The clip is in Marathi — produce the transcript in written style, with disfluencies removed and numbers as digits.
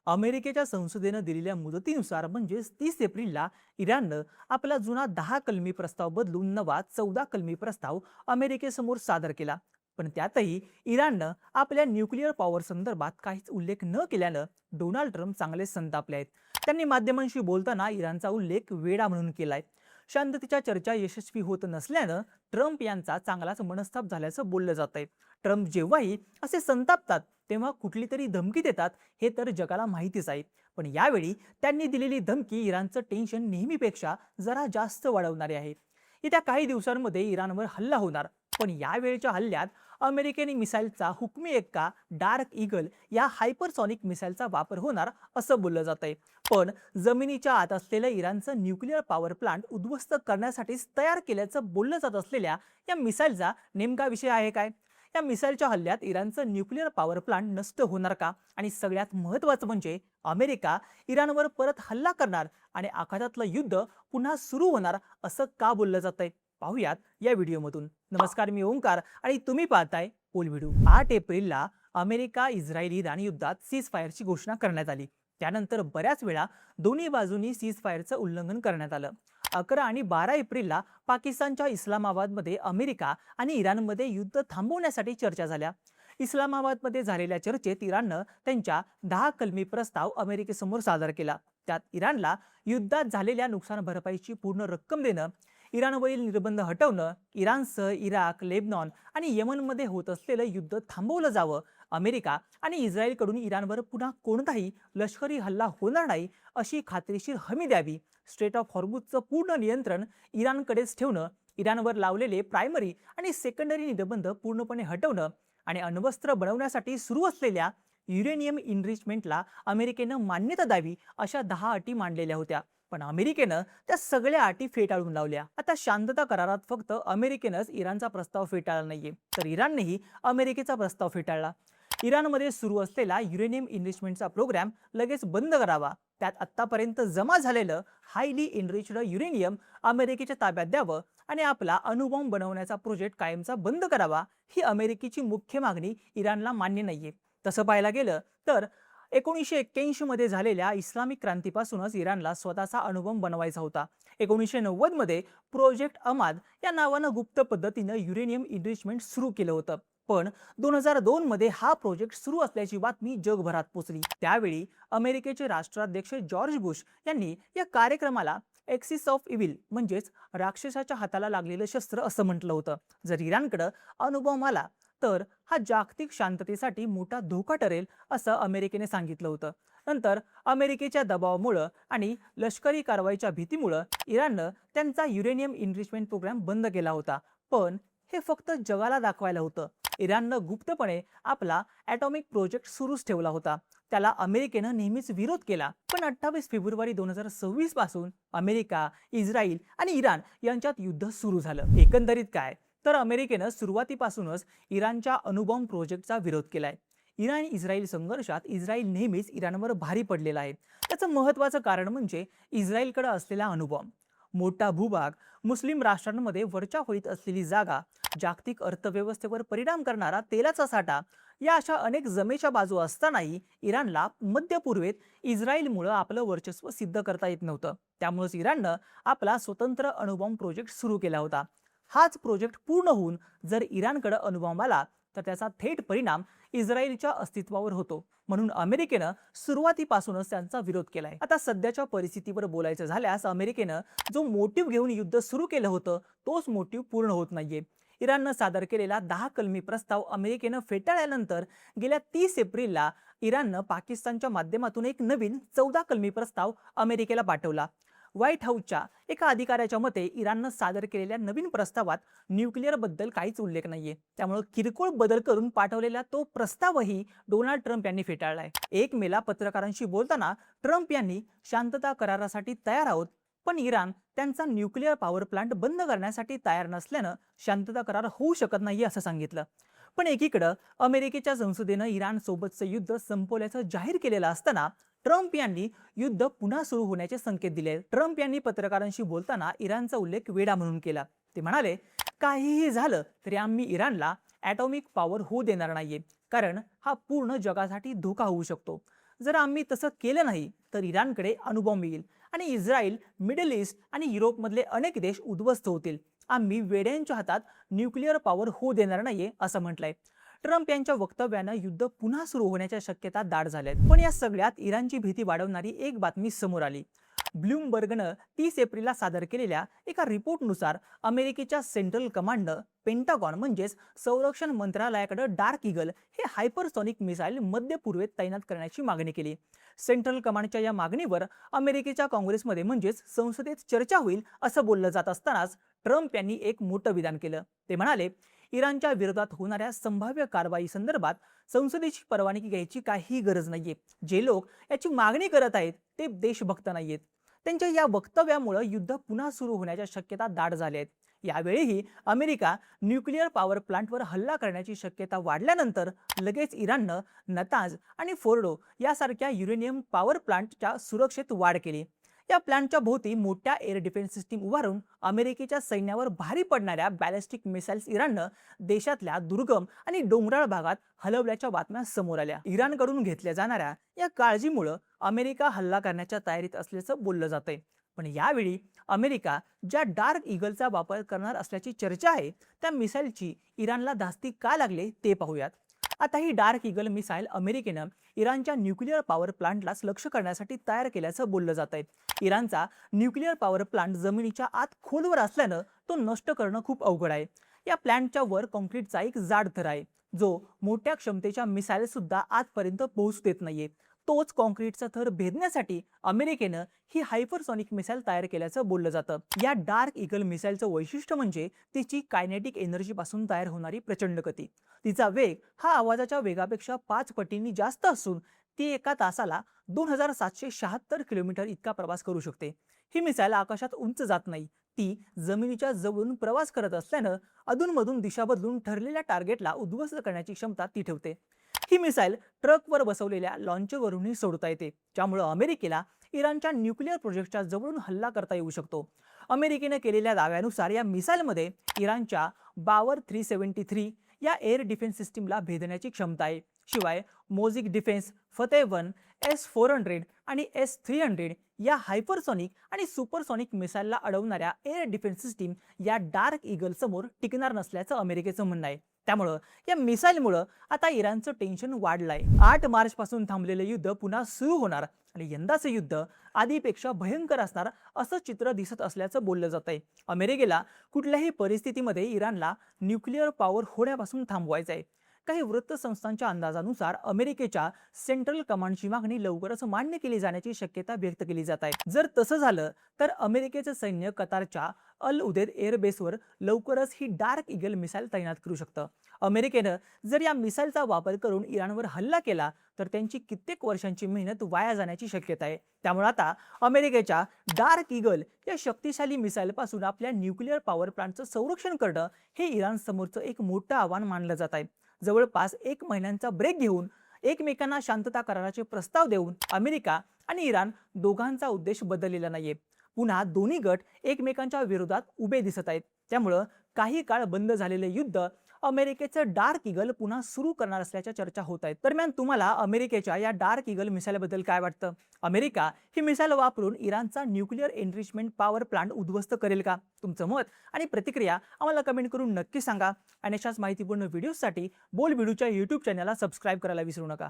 अमेरिकेच्या संसदेनं दिलेल्या मुदतीनुसार म्हणजेच 30 एप्रिलला इराणनं आपला जुना 10 कलमी प्रस्ताव बदलून नवा 14 कलमी प्रस्ताव अमेरिकेसमोर सादर केला. पण त्यातही इराणनं आपल्या न्यूक्लिअर पॉवर संदर्भात काहीच उल्लेख न केल्यानं डोनाल्ड ट्रम्प चांगले संतापले आहेत. त्यांनी माध्यमांशी बोलताना इराणचा उल्लेख वेडा म्हणून केलाय. शांततेच्या चर्चा यशस्वी होत नसल्यानं ट्रम्प यांचा चांगलाच मनस्ताप झाल्याचं बोललं जात आहे. ट्रम्प जेव्हाही असे संतापतात तेव्हा कुठली तरी धमकी देतात हे तर जगाला माहितीच आहे. पण यावेळी त्यांनी दिलेली धमकी इराणचं टेन्शन नेहमीपेक्षा जरा जास्त वाढवणारी आहे. येत्या काही दिवसांमध्ये इराणवर हल्ला होणार, पण यावेळच्या हल्ल्यात अमेरिकेने मिसाईलचा हुकमी एक्का डार्क ईगल या हायपरसॉनिक मिसाईलचा वापर होणार असं बोललं जात आहे. पण जमिनीच्या आत असलेलं इराणचं न्यूक्लिअर पॉवर प्लांट उद्ध्वस्त करण्यासाठीच तयार केल्याचं बोललं जात असलेल्या या मिसाईलचा नेमका विषय आहे काय? या मिसाईलच्या हल्ल्यात इराणचं न्यूक्लिअर पॉवर प्लांट नष्ट होणार का? आणि सगळ्यात महत्त्वाचं म्हणजे अमेरिका इराणवर परत हल्ला करणार आणि आखातातलं युद्ध पुन्हा सुरू होणार असं का बोललं जातंय? पाहूयात या व्हिडिओमधून. नमस्कार, मी ओंकार आणि तुम्ही पाहताय पोल व्हिडिओ. 8 एप्रिलला अमेरिका इस्रायल इराण युद्धात सीज फायरची घोषणा करण्यात आली. त्यानंतर बऱ्याच वेळा दोन्ही बाजूंनी सीज फायरचं उल्लंघन करण्यात आलं. 11 आणि 12 एप्रिलला पाकिस्तानच्या इस्लामाबादमध्ये अमेरिका आणि इराणमध्ये युद्ध थांबवण्यासाठी चर्चा झाल्या. इस्लामाबादमध्ये झालेल्या चर्चेत इराणनं त्यांच्या 10 कलमी प्रस्ताव अमेरिकेसमोर सादर केला. त्यात इराणला युद्धात झालेल्या नुकसान भरपाईची पूर्ण रक्कम देणं, इराणवरील निर्बंध हटवणं, इराणसह इराक, लेबनॉन आणि येमनमध्ये होत असलेलं युद्ध थांबवलं जावं, अमेरिका आणि इस्रायलकडून इराणवर पुन्हा कोणताही लष्करी हल्ला होणार नाही अशी खात्रीशीर हमी द्यावी, स्ट्रेट ऑफ हॉर्मुझचं पूर्ण नियंत्रण इराणकडेच ठेवणं, इराणवर लावलेले प्रायमरी आणि सेकंडरी निर्बंध पूर्णपणे हटवणं आणि अण्वस्त्र बनवण्यासाठी सुरू असलेल्या युरेनियम इनरिचमेंटला अमेरिकेनं मान्यता द्यावी अशा 10 अटी मांडलेल्या होत्या. पण अमेरिकेनं त्या सगळ्या अटी फेटाळून लावल्या. आता शांतता करारात फक्त अमेरिकेनंच इराणचा प्रस्ताव फेटाळला नाहीये, तर इराणनेही अमेरिकेचा प्रस्ताव फेटाळला. इराणमध्ये सुरू असलेला युरेनियम इनरिचमेंटचा प्रोग्राम लगेच बंद करावा, त्यात आतापर्यंत जमा झालेलं हायली इनरिच्ड युरेनियम अमेरिकेच्या ताब्यात द्यावं आणि आपला अणुबॉम्ब बनवण्याचा प्रोजेक्ट कायमचा बंद करावा, ही अमेरिकेची मुख्य मागणी इराणला मान्य नाहीये. तसं पाहायला गेलं तर 1981 मध्ये झालेल्या इस्लामिक क्रांतीपासूनच इराणला स्वतःचा अणुबॉम्ब बनवायचा होता. 1990 मध्ये प्रोजेक्ट अमाद या नावानं गुप्त पद्धतीनं युरेनियम इनरिचमेंट सुरू केलं होतं. पण 2002 मध्ये हा प्रोजेक्ट सुरू असल्याची बातमी जगभरात पोचली. त्यावेळी अमेरिकेचे राष्ट्राध्यक्ष जॉर्ज बुश यांनी या कार्यक्रमाला एक्सिस ऑफ इव्हिल म्हणजेच राक्षसाच्या हाताला लागलेलं शस्त्र असं म्हटलं होतं. जर इराणकडे अणुबॉम्ब आला तर हा जागतिक शांततेसाठी मोठा धोका ठरेल असं अमेरिकेने सांगितलं होतं. नंतर अमेरिकेच्या दबावामुळे आणि लष्करी कारवाईच्या भीतीमुळे इराणनं त्यांचा युरेनियम इनरिचमेंट प्रोग्राम बंद केला होता. पण हे फक्त जगाला दाखवायला होतं. इराणनं गुप्तपणे आपला ॲटॉमिक प्रोजेक्ट सुरूच ठेवला होता. त्याला अमेरिकेनं नेहमीच विरोध केला. पण 28 फेब्रुवारी 2026 पासून अमेरिका, इस्रायल आणि इराण यांच्यात युद्ध सुरू झालं. एकंदरीत काय तर अमेरिकेनं सुरुवातीपासूनच इराणच्या अणुबॉम्ब प्रोजेक्टचा विरोध केलाय. इराण इस्रायल संघर्षात इस्रायल नेहमीच इराणवर भारी पडलेला आहे. त्याचं महत्त्वाचं कारण म्हणजे इस्रायलकडे असलेला अणुबॉम्ब, मोठा भूभाग, मुस्लिम राष्ट्रांमध्ये वरच्या होळीत असलेली जागा, जागतिक अर्थव्यवस्थेवर परिणाम करणारा तेलाचा साठा, या अशा अनेक जमेच्या बाजू असतानाही इराणला मध्य पूर्वेत इस्रायलमुळे आपलं वर्चस्व सिद्ध करता येत नव्हतं. त्यामुळेच इराणनं आपला स्वतंत्र अणुबॉम्ब प्रोजेक्ट सुरू केला होता. हाच प्रोजेक्ट पूर्ण होऊन जर इराणकडे अणुबॉम्ब आला तर त्याचा थेट परिणाम इस्रायलच्या अस्तित्वावर होतो. म्हणून अमेरिकेनं सुरुवातीपासूनच त्यांचा विरोध केलाय. आता सध्याच्या परिस्थितीवर बोलायचं झाल्यास अमेरिकेनं जो मोटिव्ह घेऊन युद्ध सुरू केलं होतं तोच मोटिव्ह पूर्ण होत नाहीये. इराणनं सादर केलेला 10 कलमी प्रस्ताव अमेरिकेनं फेटाळल्यानंतर गेल्या 30 एप्रिलला इराणनं पाकिस्तानच्या माध्यमातून एक नवीन 14 कलमी प्रस्ताव अमेरिकेला पाठवला. व्हाईट हाऊसच्या एका अधिकाऱ्याच्या मते इराणनं सादर केलेल्या नवीन प्रस्तावात न्यूक्लिअरबद्दल काहीच उल्लेख नाहीये. त्यामुळे किरकोळ बदल करून पाठवलेला तो प्रस्तावही डोनाल्ड ट्रम्प यांनी फेटाळलाय. 1 मेला पत्रकारांशी बोलताना ट्रम्प यांनी शांतता करारासाठी तयार आहोत, पण इराण त्यांचा न्यूक्लिअर पॉवर प्लांट बंद करण्यासाठी तयार नसल्यानं शांतता करार होऊ शकत नाही असं सांगितलं. पण एकीकडे अमेरिकेच्या संसदेनं इराण सोबतचं युद्ध संपवल्याचं जाहीर केलेलं असताना ट्रम्प यांनी युद्ध पुन्हा सुरू होण्याचे संकेत दिले. ट्रम्प यांनी पत्रकारांशी बोलताना इराणचा उल्लेख वेडा म्हणून केला. ते म्हणाले, काहीही झालं तरी आम्ही इराणला ॲटॉमिक पॉवर होऊ देणार नाहीये, कारण हा पूर्ण जगासाठी धोका होऊ शकतो. जर आम्ही तसं केलं नाही तर इराणकडे अणुबॉम्ब येईल आणि इस्रायल, मिडल ईस्ट आणि युरोपमधले अनेक देश उद्ध्वस्त होतील. आम्ही वेड्यांच्या हातात न्यूक्लिअर पॉवर होऊ देणार नाहीये असं म्हटलंय. ट्रम्प यांच्या वक्तव्यानं युद्ध पुन्हा सुरू होण्याच्या शक्यता दाट झाल्यात. पण या सगळ्यात इराणची भीती वाढवणारी एक बातमी समोर आली. ब्लूमबर्गनं 30 एप्रिलला सादर केलेल्या एका रिपोर्टनुसार अमेरिकेच्या सेंट्रल कमांडनं पेंटागॉन म्हणजेच संरक्षण मंत्रालयाकडे डार्क ईगल हे हायपरसॉनिक मिसाईल मध्य पूर्वेत तैनात करण्याची मागणी केली. सेंट्रल कमांडच्या या मागणीवर अमेरिकेच्या काँग्रेसमध्ये म्हणजेच संसदेत चर्चा होईल असं बोललं जात असतानाच ट्रम्प यांनी एक मोठं विधान केलं. ते म्हणाले, इराणच्या विरोधात होणाऱ्या संभाव्य कारवाई संदर्भात संसदेची परवानगी घ्यायची काही गरज नाहीये. जे लोक याची मागणी करत आहेत ते देशभक्त नाहीयेत. त्यांच्या या वक्तव्यामुळे युद्ध पुन्हा सुरू होण्याच्या शक्यता दाट झाल्या आहेत. यावेळीही अमेरिका न्यूक्लिअर पॉवर प्लांटवर हल्ला करण्याची शक्यता वाढल्यानंतर लगेच इराणनं नतांज आणि फोर्डो यासारख्या युरेनियम पॉवर प्लांटच्या सुरक्षेत वाढ केली. या प्लांटच्या भोवती मोठ्या एअर डिफेन्स सिस्टीम उभारून अमेरिकेच्या सैन्यावर भारी पडणाऱ्या बॅलिस्टिक मिसाईल्स इराणनं देशातल्या दुर्गम आणि डोंगराळ भागात हलवल्याच्या बातम्या समोर आल्या. इराणकडून घेतल्या जाणाऱ्या या काळजीमुळे अमेरिका हल्ला करण्याच्या तयारीत असल्याचं बोललं जातंय. पण यावेळी अमेरिका ज्या डार्क ईगलचा वापर करणार असल्याची चर्चा आहे त्या मिसाईलची इराणला धास्ती का लागले ते पाहूयात. आता ही डार्क ईगल मिसाईल अमेरिकेनं इराणच्या न्यूक्लिअर पॉवर प्लांटलाच लक्ष्य करण्यासाठी तयार केल्याचं बोललं जात आहे. इराणचा न्यूक्लिअर पॉवर प्लांट जमिनीच्या आत खोलवर असल्यानं तो नष्ट करणं खूप अवघड आहे. या प्लांटच्या वर कॉन्क्रीटचा एक जाड थर आहे जो मोठ्या क्षमतेच्या मिसाईल सुद्धा आतपर्यंत पोहोचू देत नाहीये. तोच कॉन्क्रीटचा थर भेदण्यासाठी अमेरिकेनं ही हायपरसॉनिक मिसाईल तयार केल्याचं बोललं जातं. या डार्क ईगल मिसाईलचं वैशिष्ट्य म्हणजे तिची कायनेटिक एनर्जी पासून तयार होणारी प्रचंड गती. तिचा वेग हा आवाजाच्या वेगापेक्षा 5 पटींनी जास्त असून ती एका तासाला 2776 किलोमीटर इतका प्रवास करू शकते. ही मिसाईल आकाशात उंच जात नाही. ती जमिनीच्या जवळून प्रवास करत असल्यानं अधूनमधून दिशा बदलून ठरलेल्या टार्गेटला उद्ध्वस्त करण्याची क्षमता ती ठेवते. ही मिसाईल ट्रकवर बसवलेल्या लॉन्चरवरूनही सोडता येते, ज्यामुळे अमेरिकेला इराणच्या न्यूक्लिअर प्रोजेक्टच्या जवळून हल्ला करता येऊ शकतो. अमेरिकेने केलेल्या दाव्यानुसार या मिसाईलमध्ये इराणच्या बावर 373 या एअर डिफेन्स सिस्टीमला भेदण्याची क्षमता आहे. शिवाय मोझिक डिफेन्स, फतेह-1, S-400 आणि S-300 या हायपरसॉनिक आणि सुपरसॉनिक मिसाईलला अडवणाऱ्या एअर डिफेन्स सिस्टीम या डार्क ईगल समोर टिकणार नसल्याचं अमेरिकेचं म्हणणं आहे. त्यामुळं या मिसाईलमुळं आता इराणचं टेन्शन वाढलंय. 8 मार्च पासून थांबलेलं युद्ध पुन्हा सुरू होणार आणि यंदाचं युद्ध आधीपेक्षा भयंकर असणार असं चित्र दिसत असल्याचं बोललं जात आहे. अमेरिकेला कुठल्याही परिस्थितीमध्ये इराणला न्यूक्लिअर पॉवर होण्यापासून थांबवायचं आहे. काही वृत्तसंस्थांच्या अंदाजानुसार अमेरिकेच्या सेंट्रल कमांडची मागणी लवकरच मान्य केली जाण्याची शक्यता व्यक्त केली जात आहे. जर तसं झालं तर अमेरिकेचं सैन्य कतारच्या अल उदेद एअरबेसवर लवकरच ही डार्क ईगल मिसाईल तैनात करू शकतं. अमेरिकेनं जर या मिसाईलचा वापर करून इराणवर हल्ला केला तर त्यांची कित्येक वर्षांची मेहनत वाया जाण्याची शक्यता आहे. त्यामुळे आता अमेरिकेच्या डार्क ईगल या शक्तिशाली मिसाईलपासून आपल्या न्यूक्लिअर पॉवर प्लांटचं संरक्षण करणं हे इराण समोरचं एक मोठं आव्हान मानलं जात आहे. जवळपास 1 महिन्यांचा ब्रेक घेऊन एकमेकांना शांतता कराराचे प्रस्ताव देऊन अमेरिका आणि इराण दोघांचा उद्देश बदललेला नाहीये. पुन्हा दोन्ही गट एकमेकांच्या विरोधात उभे दिसत आहेत. त्यामुळं काही काळ बंद झालेले युद्ध अमेरिकेचं डार्क ईगल पुन्हा सुरू करणार असल्याच्या चर्चा होत आहेत. दरम्यान तुम्हाला अमेरिकेच्या या डार्क ईगल मिसाईलबद्दल काय वाटतं? अमेरिका ही मिसाईल वापरून इराणचा न्यूक्लिअर एनरिचमेंट पॉवर प्लांट उद्ध्वस्त करेल का? तुमचं मत आणि प्रतिक्रिया आम्हाला कमेंट करून नक्की सांगा. आणि अशाच माहितीपूर्ण व्हिडिओसाठी बोलबिडूच्या YouTube चॅनलला सबस्क्राईब करायला विसरू नका.